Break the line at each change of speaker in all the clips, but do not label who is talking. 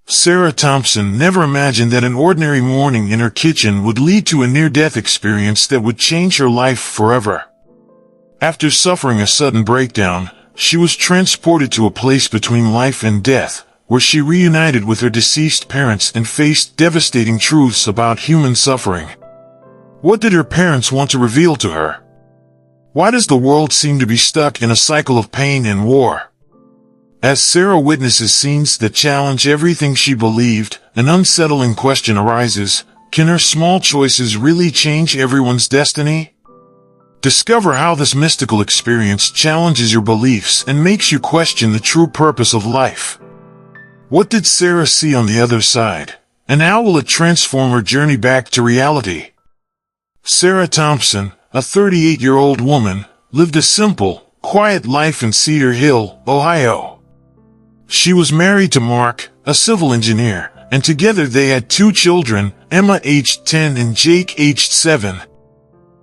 Sarah Thompson never imagined that an ordinary morning in her kitchen would lead to a near-death experience that would change her life forever. After suffering a sudden breakdown, she was transported to a place between life and death, where she reunited with her deceased parents and faced devastating truths about human suffering. What did her parents want to reveal to her? Why does the world seem to be stuck in a cycle of pain and war? As Sarah witnesses scenes that challenge everything she believed, an unsettling question arises: can her small choices really change everyone's destiny? Discover how this mystical experience challenges your beliefs and makes you question the true purpose of life. What did Sarah see on the other side, and how will it transform her journey back to reality? Sarah Thompson, a 38-year-old woman, lived a simple, quiet life in Cedar Hill, Ohio. She was married to Mark, a civil engineer, and together they had 2 children, Emma aged 10 and Jake aged 7.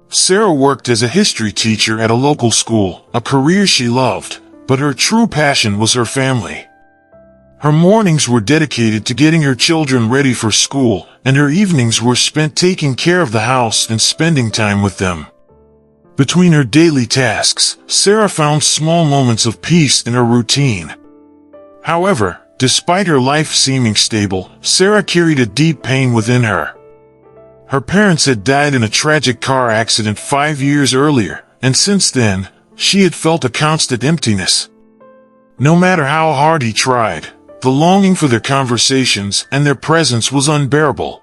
Sarah worked as a history teacher at a local school, a career she loved, but her true passion was her family. Her mornings were dedicated to getting her children ready for school, and her evenings were spent taking care of the house and spending time with them. Between her daily tasks, Sarah found small moments of peace in her routine. However, despite her life seeming stable, Sarah carried a deep pain within her. Her parents had died in a tragic car accident 5 years earlier, and since then, she had felt a constant emptiness. No matter how hard he tried, the longing for their conversations and their presence was unbearable.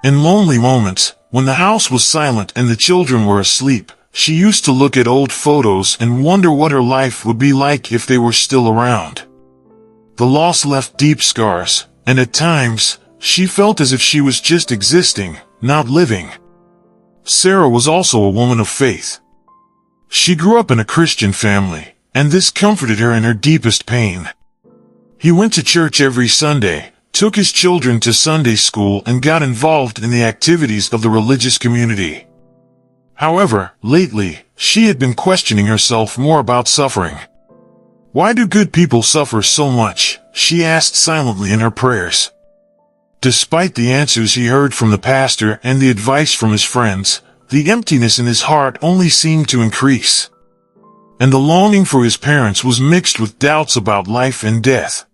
In lonely moments, when the house was silent and the children were asleep, she used to look at old photos and wonder what her life would be like if they were still around. The loss left deep scars, and at times, she felt as if she was just existing, not living. Sarah was also a woman of faith. She grew up in a Christian family, and this comforted her in her deepest pain. He went to church every Sunday, took his children to Sunday school, and got involved in the activities of the religious community. However, lately, she had been questioning herself more about suffering. Why do good people suffer so much? She asked silently in her prayers. Despite the answers he heard from the pastor and the advice from his friends, the emptiness in his heart only seemed to increase. And the longing for his parents was mixed with doubts about life and death.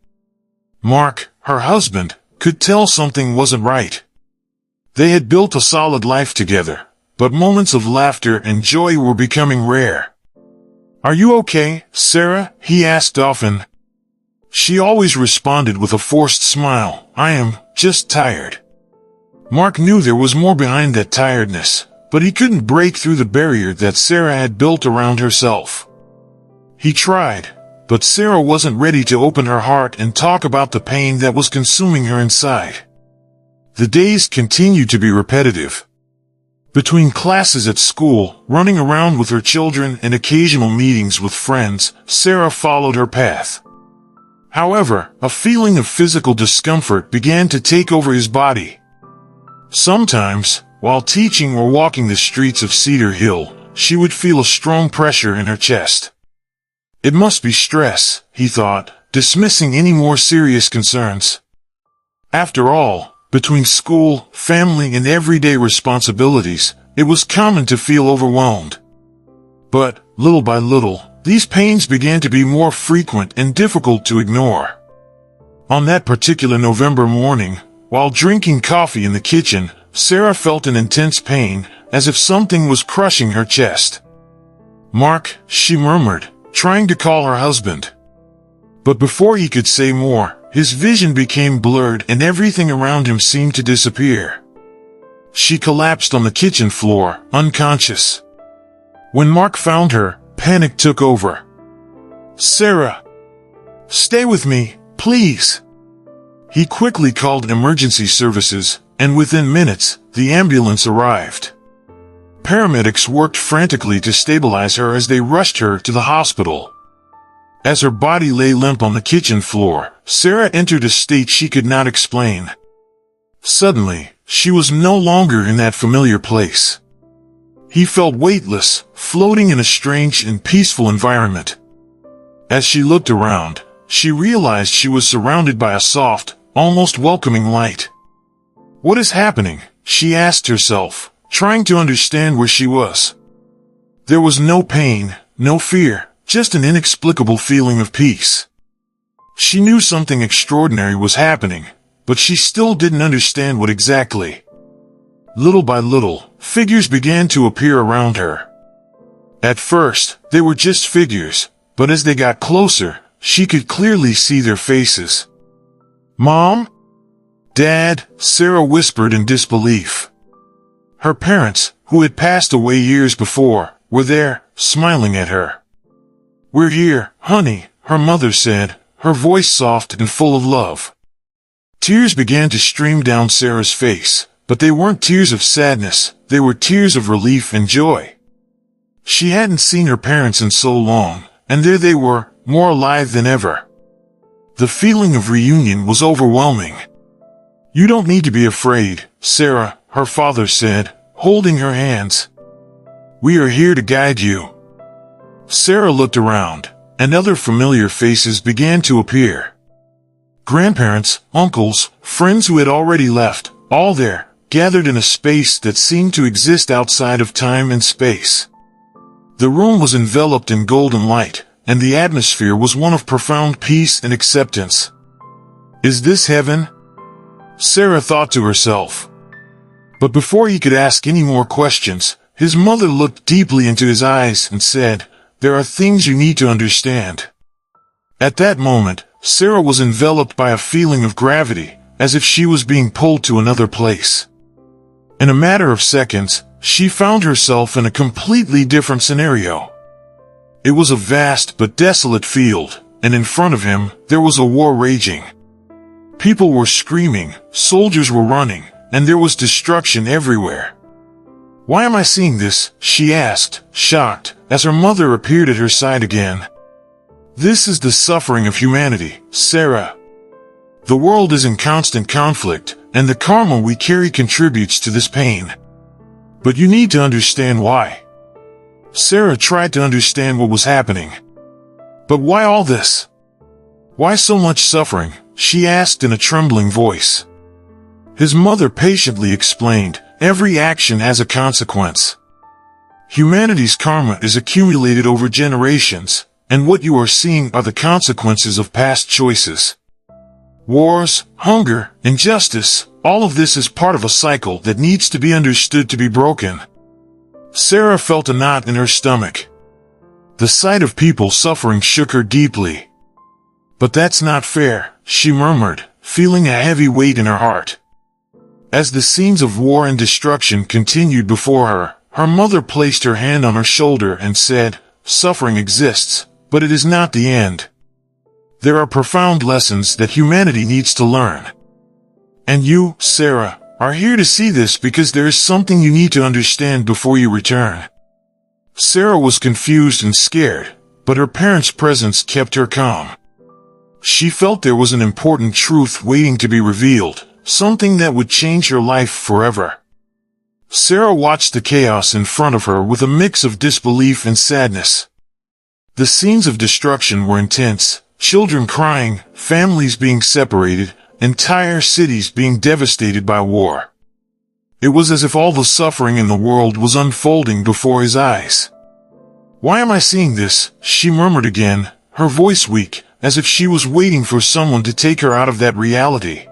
Mark, her husband, could tell something wasn't right. They had built a solid life together, but moments of laughter and joy were becoming rare. "Are you okay, Sarah?" he asked often. She always responded with a forced smile, "I am just tired." Mark knew there was more behind that tiredness, but he couldn't break through the barrier that Sarah had built around herself. He tried, but Sarah wasn't ready to open her heart and talk about the pain that was consuming her inside. The days continued to be repetitive. Between classes at school, running around with her children, and occasional meetings with friends, Sarah followed her path. However, a feeling of physical discomfort began to take over his body. Sometimes, while teaching or walking the streets of Cedar Hill, she would feel a strong pressure in her chest. It must be stress, he thought, dismissing any more serious concerns. After all, between school, family, and everyday responsibilities, it was common to feel overwhelmed. But, little by little, these pains began to be more frequent and difficult to ignore. On that particular November morning, while drinking coffee in the kitchen, Sarah felt an intense pain, as if something was crushing her chest. "Mark," she murmured, trying to call her husband. But before he could say more, his vision became blurred and everything around him seemed to disappear. She collapsed on the kitchen floor, unconscious. When Mark found her, panic took over. "Sarah! Stay with me, please!" He quickly called emergency services, and within minutes, the ambulance arrived. Paramedics worked frantically to stabilize her as they rushed her to the hospital. As her body lay limp on the kitchen floor, Sarah entered a state she could not explain. Suddenly, she was no longer in that familiar place. He felt weightless, floating in a strange and peaceful environment. As she looked around, she realized she was surrounded by a soft, almost welcoming light. What is happening? She asked herself, trying to understand where she was. There was no pain, no fear, just an inexplicable feeling of peace. She knew something extraordinary was happening, but she still didn't understand what exactly. Little by little, figures began to appear around her. At first, they were just figures, but as they got closer, she could clearly see their faces. "Mom? Dad," Sarah whispered in disbelief. Her parents, who had passed away years before, were there, smiling at her. "We're here, honey," her mother said, her voice soft and full of love. Tears began to stream down Sarah's face, but they weren't tears of sadness, they were tears of relief and joy. She hadn't seen her parents in so long, and there they were, more alive than ever. The feeling of reunion was overwhelming. "You don't need to be afraid, Sarah," her father said, holding her hands. "We are here to guide you." Sarah looked around, and other familiar faces began to appear. Grandparents, uncles, friends who had already left, all there, gathered in a space that seemed to exist outside of time and space. The room was enveloped in golden light, and the atmosphere was one of profound peace and acceptance. "Is this heaven?" Sarah thought to herself. But before he could ask any more questions, his mother looked deeply into his eyes and said, "There are things you need to understand." At that moment, Sarah was enveloped by a feeling of gravity, as if she was being pulled to another place. In a matter of seconds, she found herself in a completely different scenario. It was a vast but desolate field, and in front of him, there was a war raging. People were screaming, soldiers were running, and there was destruction everywhere. "Why am I seeing this?" she asked, shocked, as her mother appeared at her side again. "This is the suffering of humanity, Sarah. The world is in constant conflict, and the karma we carry contributes to this pain. But you need to understand why." Sarah tried to understand what was happening. "But why all this? Why so much suffering?" she asked in a trembling voice. His mother patiently explained, "Every action has a consequence. Humanity's karma is accumulated over generations, and what you are seeing are the consequences of past choices. Wars, hunger, injustice, all of this is part of a cycle that needs to be understood to be broken." Sarah felt a knot in her stomach. The sight of people suffering shook her deeply. "But that's not fair," she murmured, feeling a heavy weight in her heart. As the scenes of war and destruction continued before her, her mother placed her hand on her shoulder and said, "Suffering exists, but it is not the end. There are profound lessons that humanity needs to learn. And you, Sarah, are here to see this because there is something you need to understand before you return." Sarah was confused and scared, but her parents' presence kept her calm. She felt there was an important truth waiting to be revealed, something that would change her life forever. Sarah watched the chaos in front of her with a mix of disbelief and sadness. The scenes of destruction were intense, children crying, families being separated, entire cities being devastated by war. It was as if all the suffering in the world was unfolding before his eyes. "Why am I seeing this?" she murmured again, her voice weak, as if she was waiting for someone to take her out of that reality.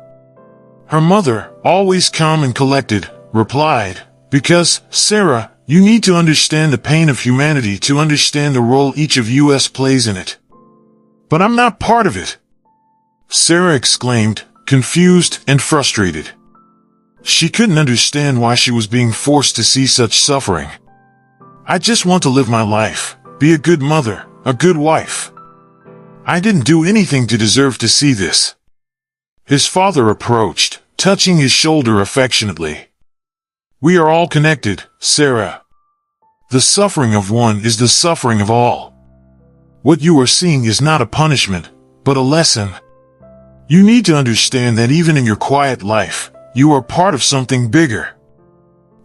Her mother, always calm and collected, replied, "Because, Sarah, you need to understand the pain of humanity to understand the role each of us plays in it." "But I'm not part of it!" Sarah exclaimed, confused and frustrated. She couldn't understand why she was being forced to see such suffering. "I just want to live my life, be a good mother, a good wife. I didn't do anything to deserve to see this." His father approached, touching his shoulder affectionately. "We are all connected, Sarah. The suffering of one is the suffering of all. What you are seeing is not a punishment, but a lesson. You need to understand that even in your quiet life, you are part of something bigger."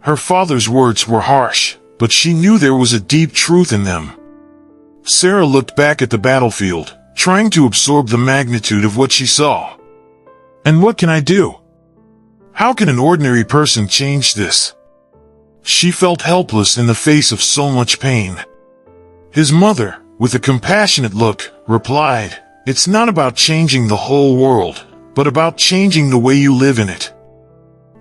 Her father's words were harsh, but she knew there was a deep truth in them. Sarah looked back at the battlefield, trying to absorb the magnitude of what she saw. And what can I do? How can an ordinary person change this? She felt helpless in the face of so much pain. His mother, with a compassionate look, replied, "It's not about changing the whole world, but about changing the way you live in it.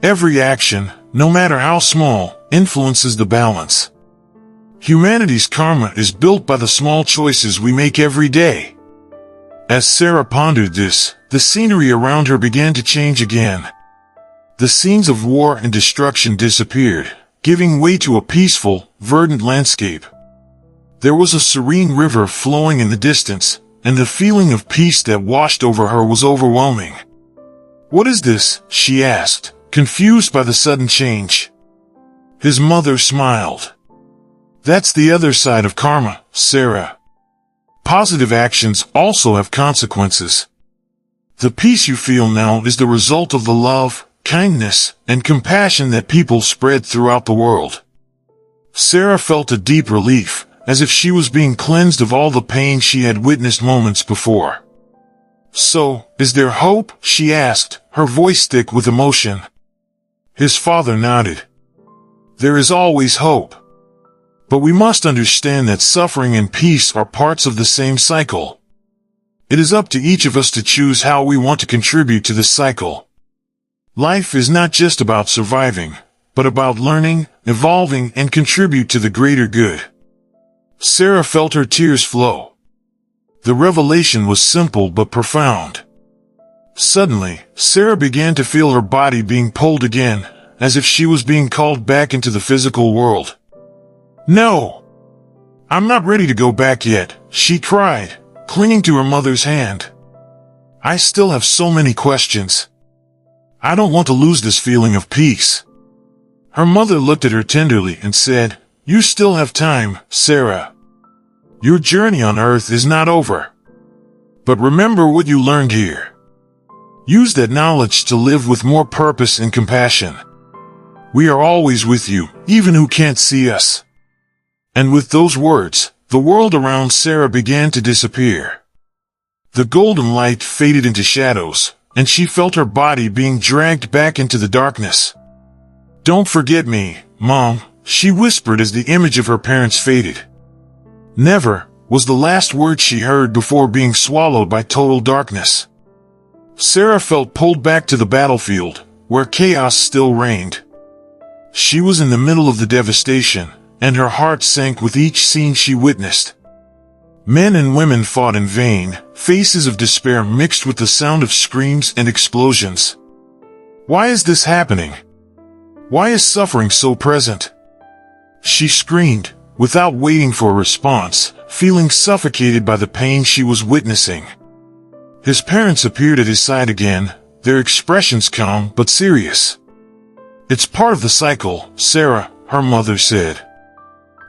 Every action, no matter how small, influences the balance. Humanity's karma is built by the small choices we make every day." As Sarah pondered this, the scenery around her began to change again. The scenes of war and destruction disappeared, giving way to a peaceful, verdant landscape. There was a serene river flowing in the distance, and the feeling of peace that washed over her was overwhelming. "What is this?" she asked, confused by the sudden change. His mother smiled. "That's the other side of karma, Sarah. Positive actions also have consequences. The peace you feel now is the result of the love, kindness, and compassion that people spread throughout the world." Sarah felt a deep relief, as if she was being cleansed of all the pain she had witnessed moments before. "So, is there hope?" she asked, her voice thick with emotion. His father nodded. "There is always hope. But we must understand that suffering and peace are parts of the same cycle. It is up to each of us to choose how we want to contribute to this cycle. Life is not just about surviving, but about learning, evolving, and contribute to the greater good." Sarah felt her tears flow. The revelation was simple but profound. Suddenly, Sarah began to feel her body being pulled again, as if she was being called back into the physical world. "No! I'm not ready to go back yet," she cried, clinging to her mother's hand. "I still have so many questions. I don't want to lose this feeling of peace." Her mother looked at her tenderly and said, "You still have time, Sarah. Your journey on earth is not over. But remember what you learned here. Use that knowledge to live with more purpose and compassion. We are always with you, even who can't see us." And with those words, the world around Sarah began to disappear. The golden light faded into shadows, and she felt her body being dragged back into the darkness. "Don't forget me, Mom," she whispered as the image of her parents faded. "Never," was the last word she heard before being swallowed by total darkness. Sarah felt pulled back to the battlefield, where chaos still reigned. She was in the middle of the devastation, and her heart sank with each scene she witnessed. Men and women fought in vain, faces of despair mixed with the sound of screams and explosions. "Why is this happening? Why is suffering so present?" She screamed, without waiting for a response, feeling suffocated by the pain she was witnessing. His parents appeared at his side again, their expressions calm but serious. "It's part of the cycle, Sarah," her mother said.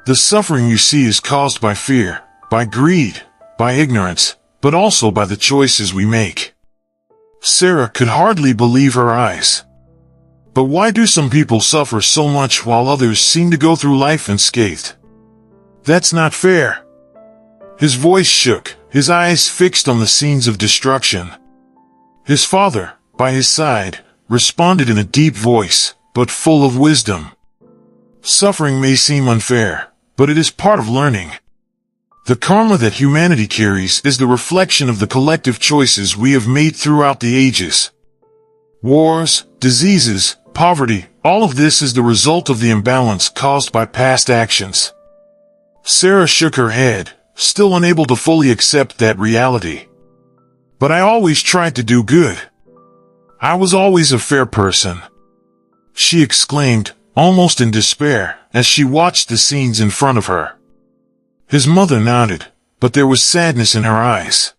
"The suffering you see is caused by fear, by greed, by ignorance, but also by the choices we make." Sarah could hardly believe her eyes. "But why do some people suffer so much while others seem to go through life unscathed? That's not fair." His voice shook, his eyes fixed on the scenes of destruction. His father, by his side, responded in a deep voice, but full of wisdom. "Suffering may seem unfair, but it is part of learning. The karma that humanity carries is the reflection of the collective choices we have made throughout the ages. Wars, diseases, poverty, all of this is the result of the imbalance caused by past actions." Sarah shook her head, still unable to fully accept that reality. "But I always tried to do good. I was always a fair person," she exclaimed, almost in despair, as she watched the scenes in front of her. His mother nodded, but there was sadness in her eyes.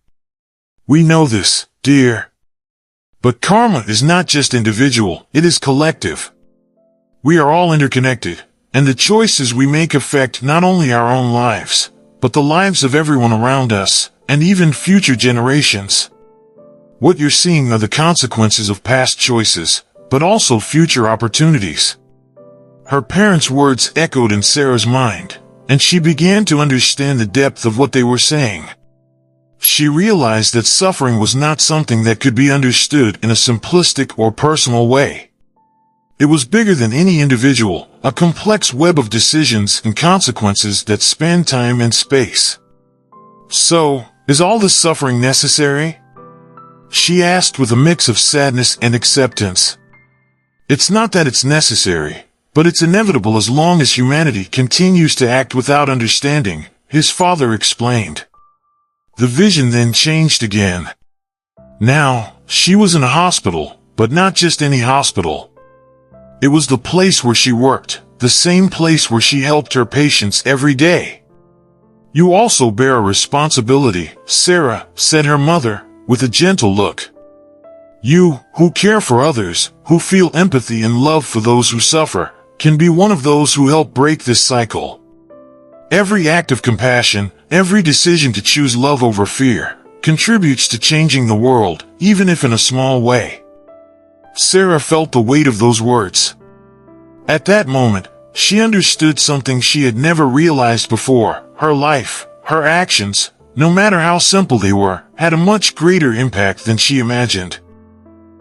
"We know this, dear. But karma is not just individual, it is collective. We are all interconnected, and the choices we make affect not only our own lives, but the lives of everyone around us, and even future generations. What you're seeing are the consequences of past choices, but also future opportunities." Her parents' words echoed in Sarah's mind, and she began to understand the depth of what they were saying. she realized that suffering was not something that could be understood in a simplistic or personal way. It was bigger than any individual, a complex web of decisions and consequences that span time and space. So, is all this suffering necessary? She asked with a mix of sadness and acceptance. It's not that it's necessary, but it's inevitable as long as humanity continues to act without understanding, his father explained. The vision then changed again. Now, she was in a hospital, but not just any hospital. It was the place where she worked, the same place where she helped her patients every day. You also bear a responsibility, Sarah, said her mother, with a gentle look. You, who care for others, who feel empathy and love for those who suffer, can be one of those who help break this cycle. Every act of compassion, every decision to choose love over fear, contributes to changing the world, even if in a small way. Sarah felt the weight of those words. At that moment, she understood something she had never realized before. Her life, her actions, no matter how simple they were, had a much greater impact than she imagined.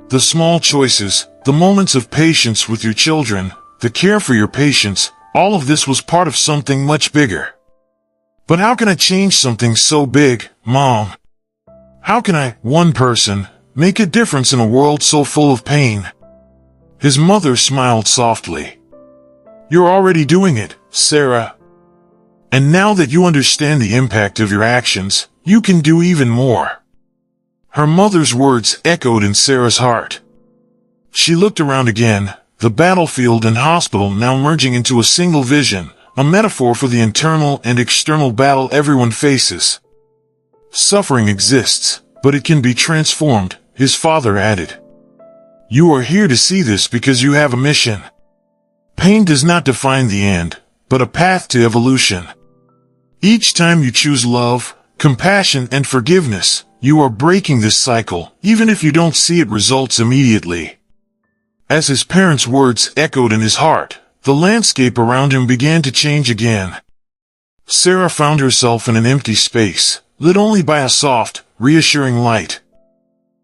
The small choices, the moments of patience with your children, the care for your patients, all of this was part of something much bigger. But how can I change something so big, Mom? How can I, one person, make a difference in a world so full of pain? His mother smiled softly. You're already doing it, Sarah. And now that you understand the impact of your actions, you can do even more. Her mother's words echoed in Sarah's heart. She looked around again, the battlefield and hospital now merging into a single vision, a metaphor for the internal and external battle everyone faces. Suffering exists, but it can be transformed, his father added. You are here to see this because you have a mission. Pain does not define the end, but a path to evolution. Each time you choose love, compassion, and forgiveness, you are breaking this cycle, even if you don't see it results immediately. As his parents' words echoed in his heart, the landscape around him began to change again. Sarah found herself in an empty space, lit only by a soft, reassuring light.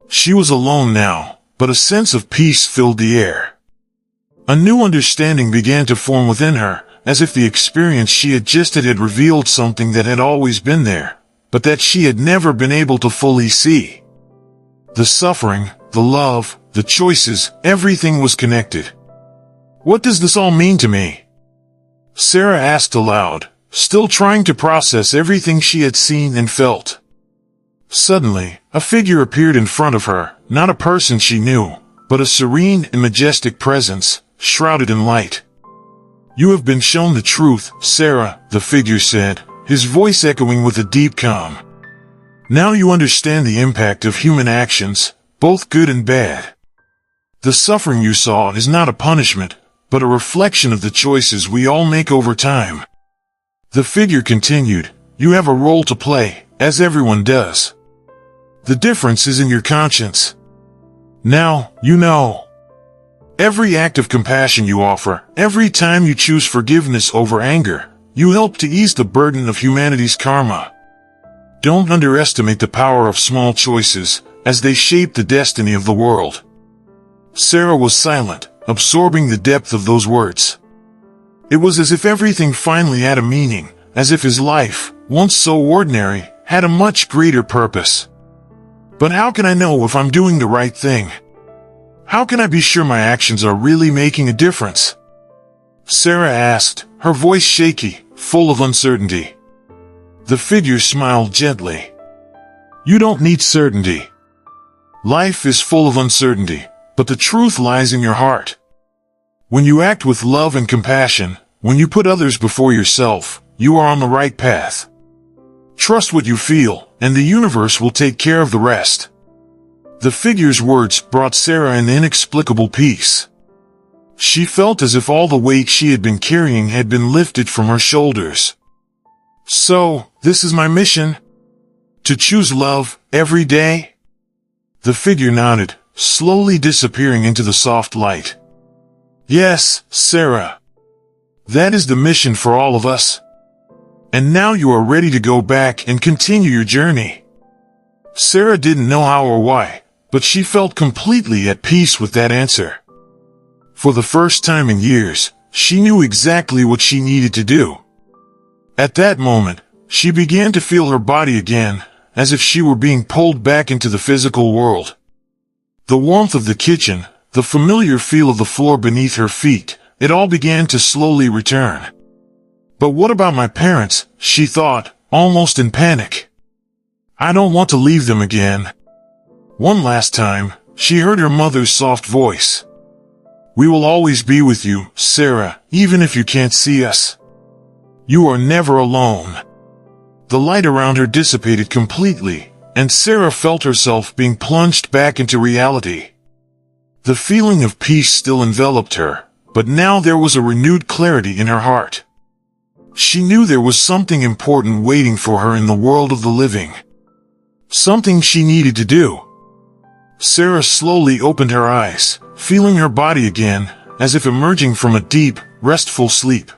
She was alone now, but a sense of peace filled the air. A new understanding began to form within her, as if the experience she had just had revealed something that had always been there, but that she had never been able to fully see. The suffering, the love, the choices, everything was connected. What does this all mean to me? Sarah asked aloud, still trying to process everything she had seen and felt. Suddenly, a figure appeared in front of her, not a person she knew, but a serene and majestic presence, shrouded in light. You have been shown the truth, Sarah, the figure said, his voice echoing with a deep calm. Now you understand the impact of human actions, both good and bad. The suffering you saw is not a punishment, but a reflection of the choices we all make over time. The figure continued, you have a role to play, as everyone does. The difference is in your conscience. Now, you know. Every act of compassion you offer, every time you choose forgiveness over anger, you help to ease the burden of humanity's karma. Don't underestimate the power of small choices, as they shape the destiny of the world. Sarah was silent, absorbing the depth of those words. It was as if everything finally had a meaning, as if his life, once so ordinary, had a much greater purpose. But how can I know if I'm doing the right thing? How can I be sure my actions are really making a difference? Sarah asked, her voice shaky, full of uncertainty. The figure smiled gently. You don't need certainty. Life is full of uncertainty, but the truth lies in your heart. When you act with love and compassion, when you put others before yourself, you are on the right path. Trust what you feel, and the universe will take care of the rest. The figure's words brought Sarah an inexplicable peace. She felt as if all the weight she had been carrying had been lifted from her shoulders. So, this is my mission? To choose love, every day? The figure nodded, slowly disappearing into the soft light. Yes, Sarah. That is the mission for all of us. And now you are ready to go back and continue your journey. Sarah didn't know how or why, but she felt completely at peace with that answer. For the first time in years, she knew exactly what she needed to do. At that moment, she began to feel her body again, as if she were being pulled back into the physical world. The warmth of the kitchen, the familiar feel of the floor beneath her feet, it all began to slowly return. But what about my parents, she thought, almost in panic. I don't want to leave them again. One last time, she heard her mother's soft voice. We will always be with you, Sarah, even if you can't see us. You are never alone. The light around her dissipated completely, and Sarah felt herself being plunged back into reality. The feeling of peace still enveloped her, but now there was a renewed clarity in her heart. She knew there was something important waiting for her in the world of the living. Something she needed to do. Sarah slowly opened her eyes, feeling her body again, as if emerging from a deep, restful sleep.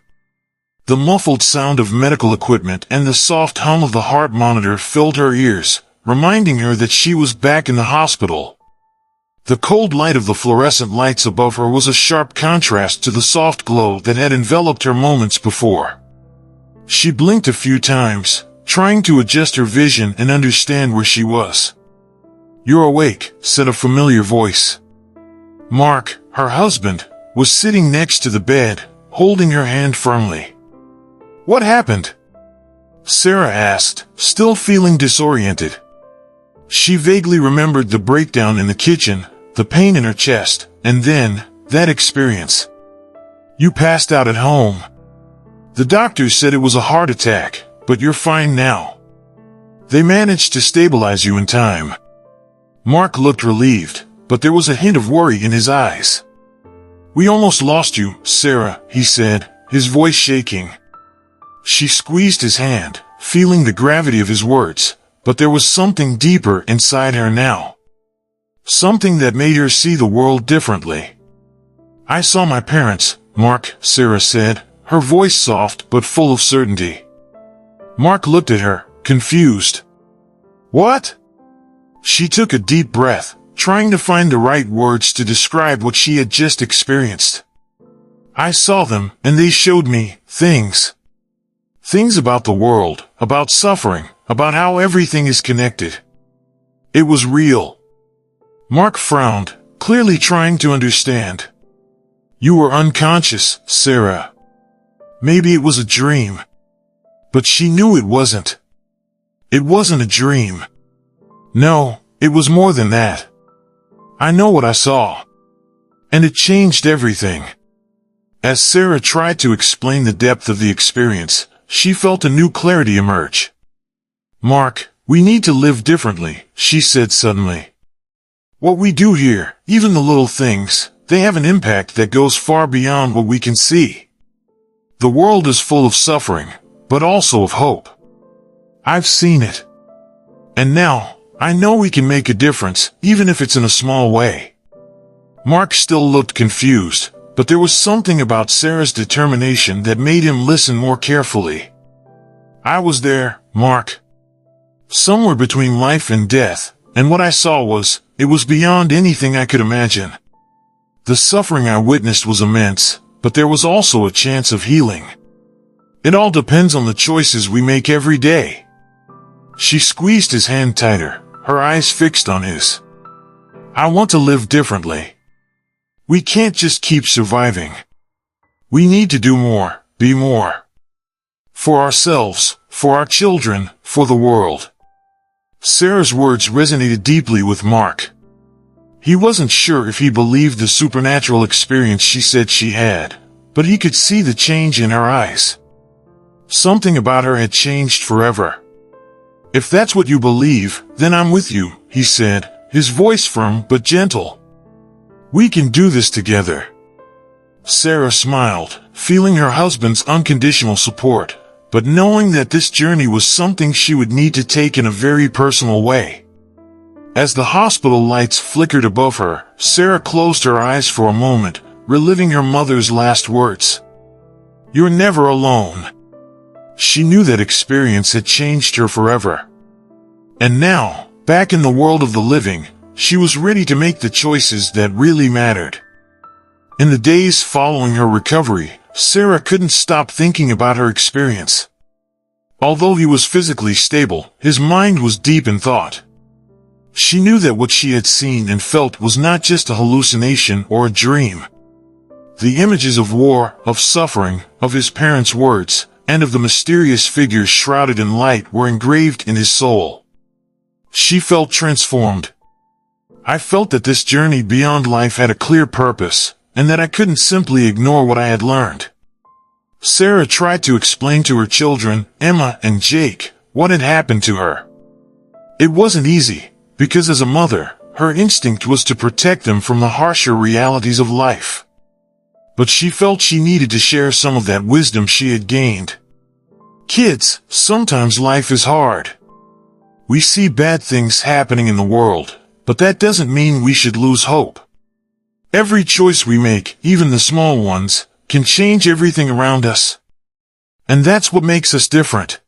The muffled sound of medical equipment and the soft hum of the heart monitor filled her ears, reminding her that she was back in the hospital. The cold light of the fluorescent lights above her was a sharp contrast to the soft glow that had enveloped her moments before. She blinked a few times, trying to adjust her vision and understand where she was. You're awake, said a familiar voice. Mark, her husband, was sitting next to the bed, holding her hand firmly. What happened? Sarah asked, still feeling disoriented. She vaguely remembered the breakdown in the kitchen, the pain in her chest, and then, that experience. You passed out at home. The doctors said it was a heart attack, but you're fine now. They managed to stabilize you in time. Mark looked relieved, but there was a hint of worry in his eyes. We almost lost you, Sarah, he said, his voice shaking. She squeezed his hand, feeling the gravity of his words, but there was something deeper inside her now. Something that made her see the world differently. I saw my parents, Mark, Sarah said, her voice soft but full of certainty. Mark looked at her, confused. What? She took a deep breath, trying to find the right words to describe what she had just experienced. I saw them, and they showed me things. Things about the world, about suffering, about how everything is connected. It was real. Mark frowned, clearly trying to understand. You were unconscious, Sarah. Maybe it was a dream. But she knew it wasn't. It wasn't a dream. No, it was more than that. I know what I saw. And it changed everything. As Sarah tried to explain the depth of the experience, she felt a new clarity emerge. Mark, we need to live differently, she said suddenly. What we do here, even the little things, they have an impact that goes far beyond what we can see. The world is full of suffering, but also of hope. I've seen it. And now, I know we can make a difference, even if it's in a small way. Mark still looked confused, but there was something about Sarah's determination that made him listen more carefully. I was there, Mark. Somewhere between life and death, and what I saw was, it was beyond anything I could imagine. The suffering I witnessed was immense, but there was also a chance of healing. It all depends on the choices we make every day. She squeezed his hand tighter, her eyes fixed on his. I want to live differently. We can't just keep surviving. We need to do more, be more. For ourselves, for our children, for the world. Sarah's words resonated deeply with Mark. He wasn't sure if he believed the supernatural experience she said she had, but he could see the change in her eyes. Something about her had changed forever. If that's what you believe, then I'm with you, he said, his voice firm but gentle. We can do this together. Sarah smiled, feeling her husband's unconditional support, but knowing that this journey was something she would need to take in a very personal way. As the hospital lights flickered above her, Sarah closed her eyes for a moment, reliving her mother's last words. You're never alone. She knew that experience had changed her forever. And now, back in the world of the living, she was ready to make the choices that really mattered. In the days following her recovery, Sarah couldn't stop thinking about her experience. Although he was physically stable, his mind was deep in thought. She knew that what she had seen and felt was not just a hallucination or a dream. The images of war, of suffering, of his parents' words, and of the mysterious figures shrouded in light were engraved in his soul. She felt transformed. I felt that this journey beyond life had a clear purpose, and that I couldn't simply ignore what I had learned. Sarah tried to explain to her children, Emma and Jake, what had happened to her. It wasn't easy, because as a mother, her instinct was to protect them from the harsher realities of life. But she felt she needed to share some of that wisdom she had gained. Kids, sometimes life is hard. We see bad things happening in the world, but that doesn't mean we should lose hope. Every choice we make, even the small ones, can change everything around us. And that's what makes us different.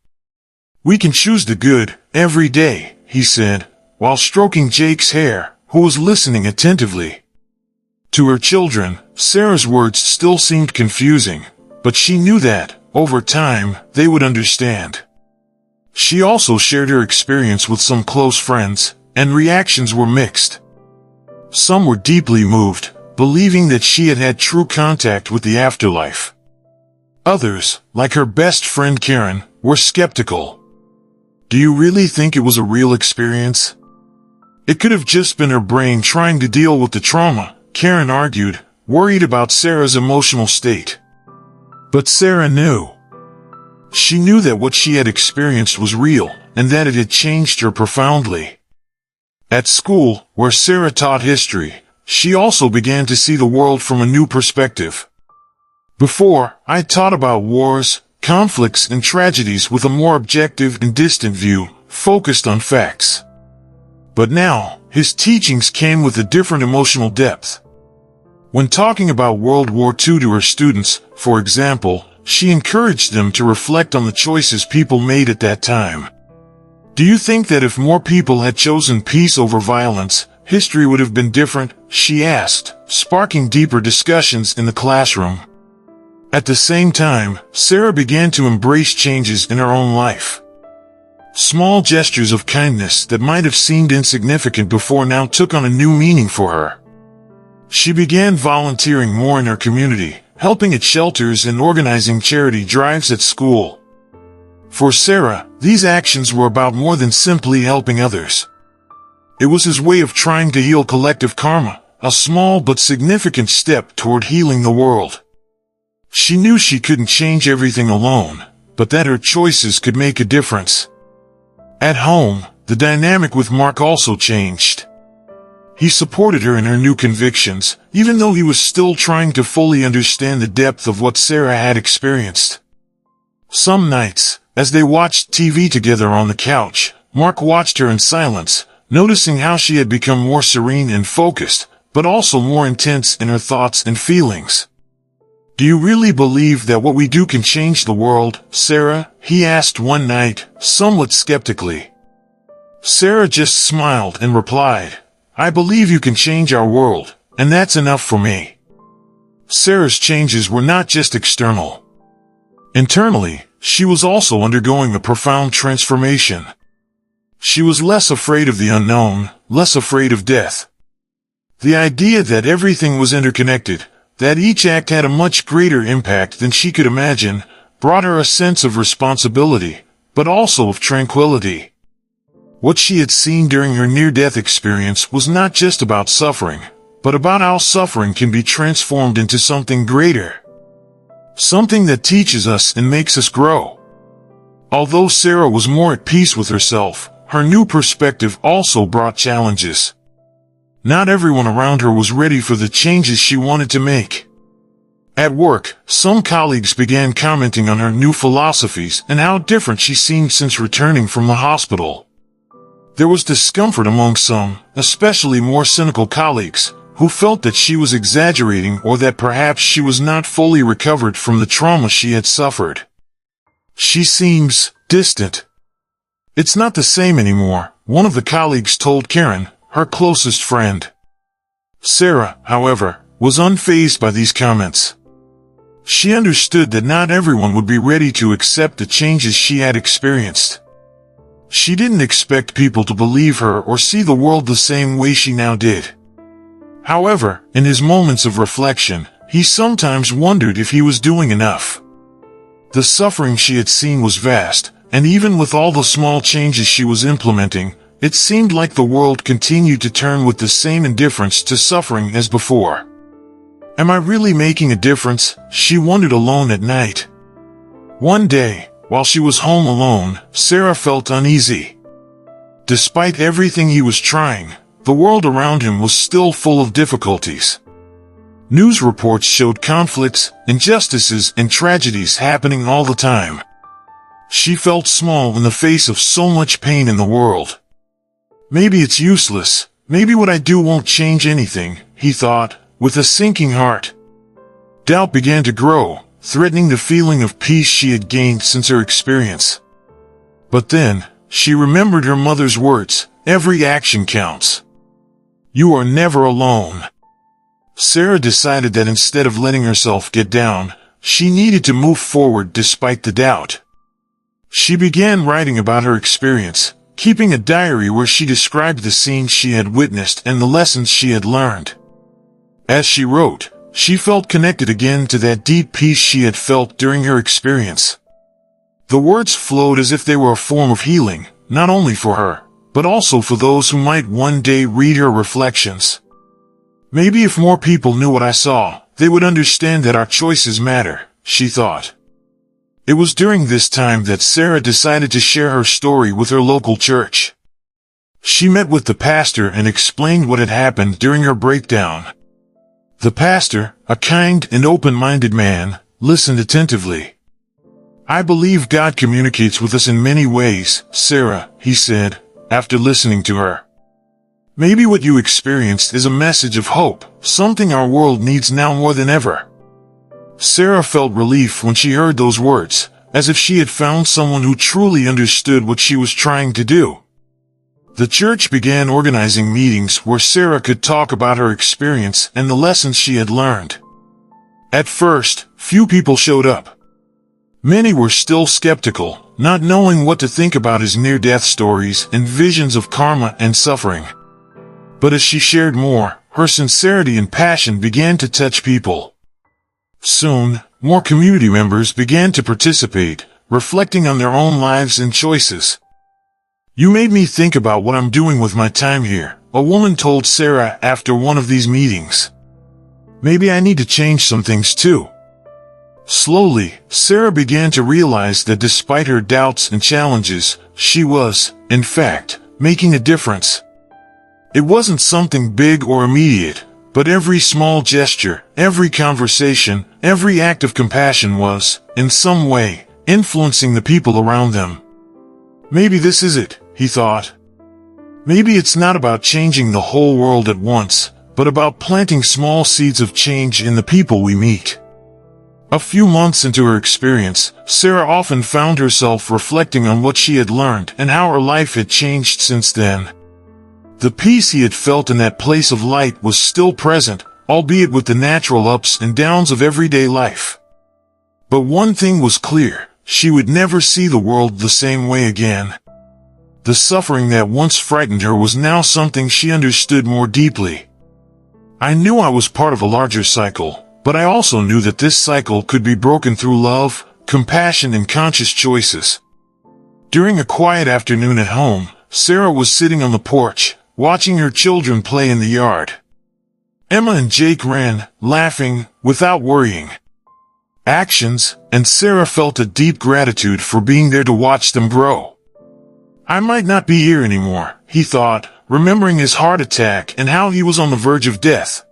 We can choose the good, every day, he said, while stroking Jake's hair, who was listening attentively. To her children, Sarah's words still seemed confusing, but she knew that, over time, they would understand. She also shared her experience with some close friends, and reactions were mixed. Some were deeply moved, believing that she had had true contact with the afterlife. Others, like her best friend Karen, were skeptical. Do you really think it was a real experience? It could have just been her brain trying to deal with the trauma, Karen argued, worried about Sarah's emotional state. But Sarah knew. She knew that what she had experienced was real, and that it had changed her profoundly. At school, where Sarah taught history, she also began to see the world from a new perspective. Before, I taught about wars, conflicts, and tragedies with a more objective and distant view, focused on facts. But now, his teachings came with a different emotional depth. When talking about World War II to her students, for example, she encouraged them to reflect on the choices people made at that time. Do you think that if more people had chosen peace over violence, history would have been different? She asked, sparking deeper discussions in the classroom. At the same time, Sarah began to embrace changes in her own life. Small gestures of kindness that might have seemed insignificant before now took on a new meaning for her. She began volunteering more in her community, helping at shelters and organizing charity drives at school. For Sarah, these actions were about more than simply helping others. It was his way of trying to heal collective karma, a small but significant step toward healing the world. She knew she couldn't change everything alone, but that her choices could make a difference. At home, the dynamic with Mark also changed. He supported her in her new convictions, even though he was still trying to fully understand the depth of what Sarah had experienced. Some nights, as they watched TV together on the couch, Mark watched her in silence, noticing how she had become more serene and focused, but also more intense in her thoughts and feelings. Do you really believe that what we do can change the world, Sarah? He asked one night, somewhat skeptically. Sarah just smiled and replied, I believe you can change our world, and that's enough for me. Sarah's changes were not just external. Internally, she was also undergoing a profound transformation. She was less afraid of the unknown, less afraid of death. The idea that everything was interconnected, that each act had a much greater impact than she could imagine, brought her a sense of responsibility, but also of tranquility. What she had seen during her near-death experience was not just about suffering, but about how suffering can be transformed into something greater. Something that teaches us and makes us grow. Although Sarah was more at peace with herself, her new perspective also brought challenges. Not everyone around her was ready for the changes she wanted to make. At work, some colleagues began commenting on her new philosophies and how different she seemed since returning from the hospital. There was discomfort among some, especially more cynical colleagues, who felt that she was exaggerating or that perhaps she was not fully recovered from the trauma she had suffered. She seems distant. It's not the same anymore, one of the colleagues told Karen, her closest friend. Sarah, however, was unfazed by these comments. She understood that not everyone would be ready to accept the changes she had experienced. She didn't expect people to believe her or see the world the same way she now did. However, in his moments of reflection, he sometimes wondered if he was doing enough. The suffering she had seen was vast, and even with all the small changes she was implementing, it seemed like the world continued to turn with the same indifference to suffering as before. Am I really making a difference? She wondered alone at night. One day, while she was home alone, Sarah felt uneasy. Despite everything he was trying, the world around him was still full of difficulties. News reports showed conflicts, injustices, and tragedies happening all the time. She felt small in the face of so much pain in the world. Maybe it's useless. Maybe what I do won't change anything, he thought, with a sinking heart. Doubt began to grow, threatening the feeling of peace she had gained since her experience. But then, she remembered her mother's words, "Every action counts. You are never alone." Sarah decided that instead of letting herself get down, she needed to move forward despite the doubt. She began writing about her experience, keeping a diary where she described the scenes she had witnessed and the lessons she had learned. As she wrote, she felt connected again to that deep peace she had felt during her experience. The words flowed as if they were a form of healing, not only for her, but also for those who might one day read her reflections. Maybe if more people knew what I saw, they would understand that our choices matter, she thought. It was during this time that Sarah decided to share her story with her local church. She met with the pastor and explained what had happened during her breakdown. The pastor, a kind and open-minded man, listened attentively. "I believe God communicates with us in many ways, Sarah," he said, after listening to her. "Maybe what you experienced is a message of hope, something our world needs now more than ever." Sarah felt relief when she heard those words, as if she had found someone who truly understood what she was trying to do. The church began organizing meetings where Sarah could talk about her experience and the lessons she had learned. At first, few people showed up. Many were still skeptical, not knowing what to think about his near-death stories and visions of karma and suffering. But as she shared more, her sincerity and passion began to touch people. Soon, more community members began to participate, reflecting on their own lives and choices. "You made me think about what I'm doing with my time here," a woman told Sarah after one of these meetings. "Maybe I need to change some things too." Slowly, Sarah began to realize that despite her doubts and challenges, she was, in fact, making a difference. It wasn't something big or immediate, but every small gesture, every conversation, every act of compassion was, in some way, influencing the people around them. Maybe this is it, he thought. Maybe it's not about changing the whole world at once, but about planting small seeds of change in the people we meet. A few months into her experience, Sarah often found herself reflecting on what she had learned and how her life had changed since then. The peace he had felt in that place of light was still present, albeit with the natural ups and downs of everyday life. But one thing was clear, she would never see the world the same way again. The suffering that once frightened her was now something she understood more deeply. "I knew I was part of a larger cycle, but I also knew that this cycle could be broken through love, compassion, and conscious choices." During a quiet afternoon at home, Sarah was sitting on the porch, watching her children play in the yard. Emma and Jake ran, laughing, without worrying. Actions, and Sarah felt a deep gratitude for being there to watch them grow. "I might not be here anymore," he thought, remembering his heart attack and how he was on the verge of death.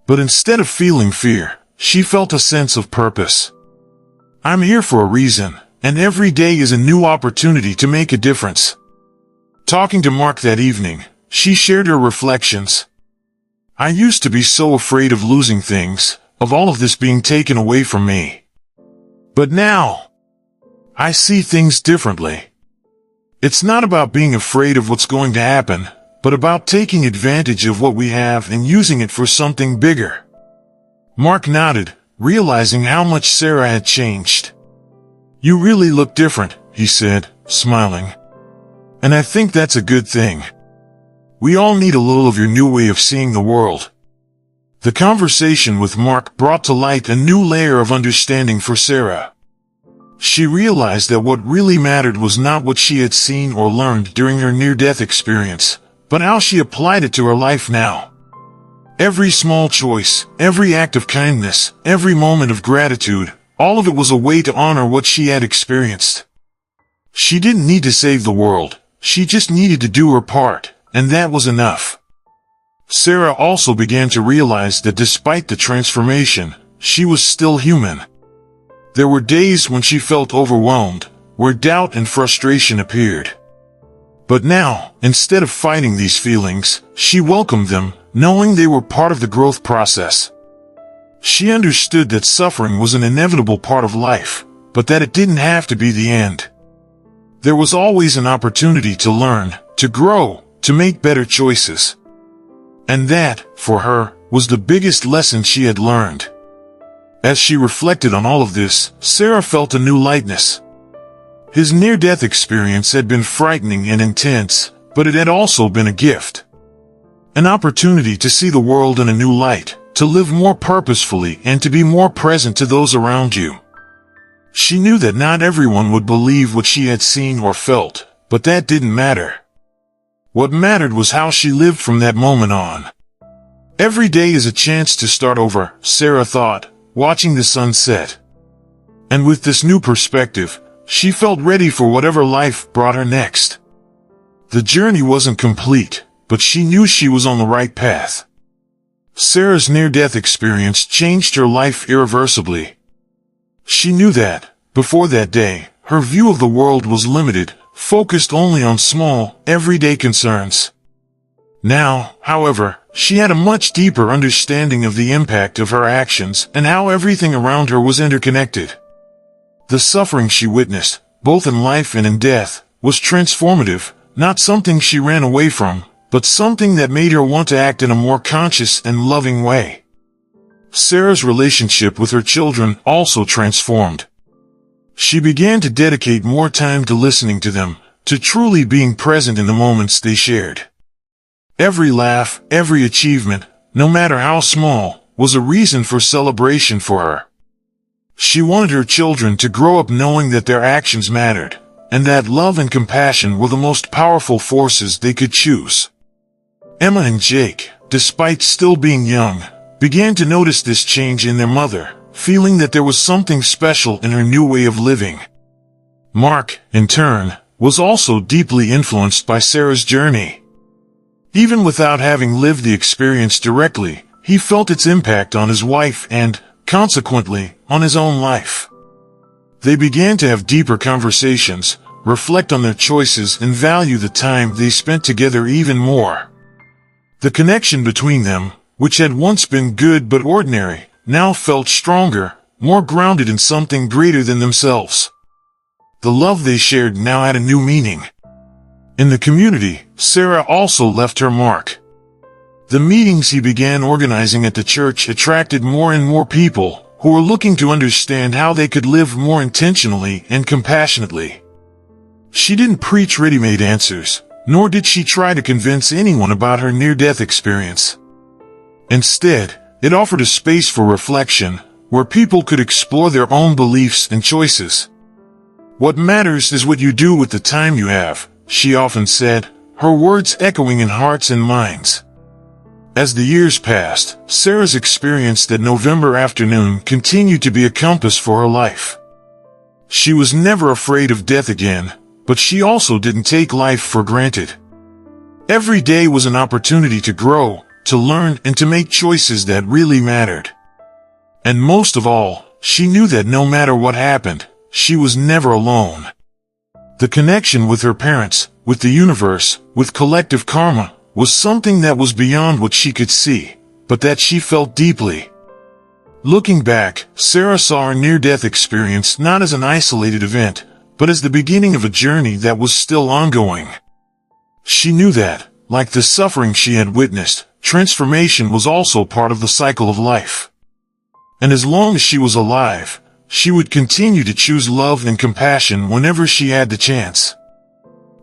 But instead of feeling fear, she felt a sense of purpose. "I'm here for a reason, and every day is a new opportunity to make a difference." Talking to Mark that evening, she shared her reflections. "I used to be so afraid of losing things, of all of this being taken away from me. But now, I see things differently. It's not about being afraid of what's going to happen, but about taking advantage of what we have and using it for something bigger. Mark nodded, realizing how much Sarah had changed. "You really look different," he said, smiling. "And I think that's a good thing. We all need a little of your new way of seeing the world." The conversation with Mark brought to light a new layer of understanding for Sarah. She realized that what really mattered was not what she had seen or learned during her near-death experience, but how she applied it to her life now. Every small choice, every act of kindness, every moment of gratitude, all of it was a way to honor what she had experienced. She didn't need to save the world, she just needed to do her part, and that was enough. Sarah also began to realize that despite the transformation, she was still human. There were days when she felt overwhelmed, where doubt and frustration appeared. But now, instead of fighting these feelings, she welcomed them, knowing they were part of the growth process. She understood that suffering was an inevitable part of life, but that it didn't have to be the end. There was always an opportunity to learn, to grow, to make better choices. And that, for her, was the biggest lesson she had learned. As she reflected on all of this, Sarah felt a new lightness. His near-death experience had been frightening and intense, but it had also been a gift. An opportunity to see the world in a new light, to live more purposefully and to be more present to those around you. She knew that not everyone would believe what she had seen or felt, but that didn't matter. What mattered was how she lived from that moment on. Every day is a chance to start over, Sarah thought, watching the sun set. And with this new perspective, she felt ready for whatever life brought her next. The journey wasn't complete, but she knew she was on the right path. Sarah's near-death experience changed her life irreversibly. She knew that, before that day, her view of the world was limited, focused only on small, everyday concerns. Now, however, she had a much deeper understanding of the impact of her actions and how everything around her was interconnected. The suffering she witnessed, both in life and in death, was transformative, not something she ran away from, but something that made her want to act in a more conscious and loving way. Sarah's relationship with her children also transformed. She began to dedicate more time to listening to them, to truly being present in the moments they shared. Every laugh, every achievement, no matter how small, was a reason for celebration for her. She wanted her children to grow up knowing that their actions mattered, and that love and compassion were the most powerful forces they could choose. Emma and Jake, despite still being young, began to notice this change in their mother, feeling that there was something special in her new way of living. Mark, in turn, was also deeply influenced by Sarah's journey. Even without having lived the experience directly, he felt its impact on his wife and, consequently, on his own life. They began to have deeper conversations, reflect on their choices and value the time they spent together even more. The connection between them, which had once been good but ordinary, now felt stronger, more grounded in something greater than themselves. The love they shared now had a new meaning. In the community, Sarah also left her mark. The meetings he began organizing at the church attracted more and more people who were looking to understand how they could live more intentionally and compassionately. She didn't preach ready-made answers, nor did she try to convince anyone about her near-death experience. Instead, it offered a space for reflection, where people could explore their own beliefs and choices. "What matters is what you do with the time you have," she often said, her words echoing in hearts and minds. As the years passed, Sarah's experience that November afternoon continued to be a compass for her life. She was never afraid of death again, but she also didn't take life for granted. Every day was an opportunity to grow, to learn, and to make choices that really mattered. And most of all, she knew that no matter what happened, she was never alone. The connection with her parents, with the universe, with collective karma, was something that was beyond what she could see, but that she felt deeply. Looking back, Sarah saw her near-death experience not as an isolated event, but as the beginning of a journey that was still ongoing. She knew that, like the suffering she had witnessed, transformation was also part of the cycle of life. And as long as she was alive, she would continue to choose love and compassion whenever she had the chance.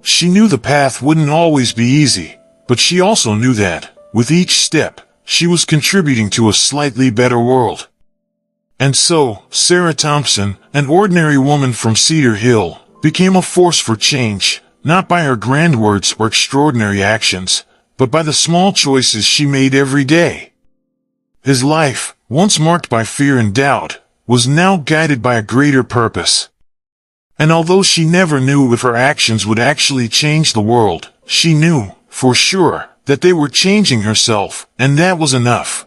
She knew the path wouldn't always be easy, but she also knew that, with each step, she was contributing to a slightly better world. And so, Sarah Thompson, an ordinary woman from Cedar Hill, became a force for change, not by her grand words or extraordinary actions, but by the small choices she made every day. His life, once marked by fear and doubt, was now guided by a greater purpose. And although she never knew if her actions would actually change the world, she knew, for sure, that they were changing herself, and that was enough.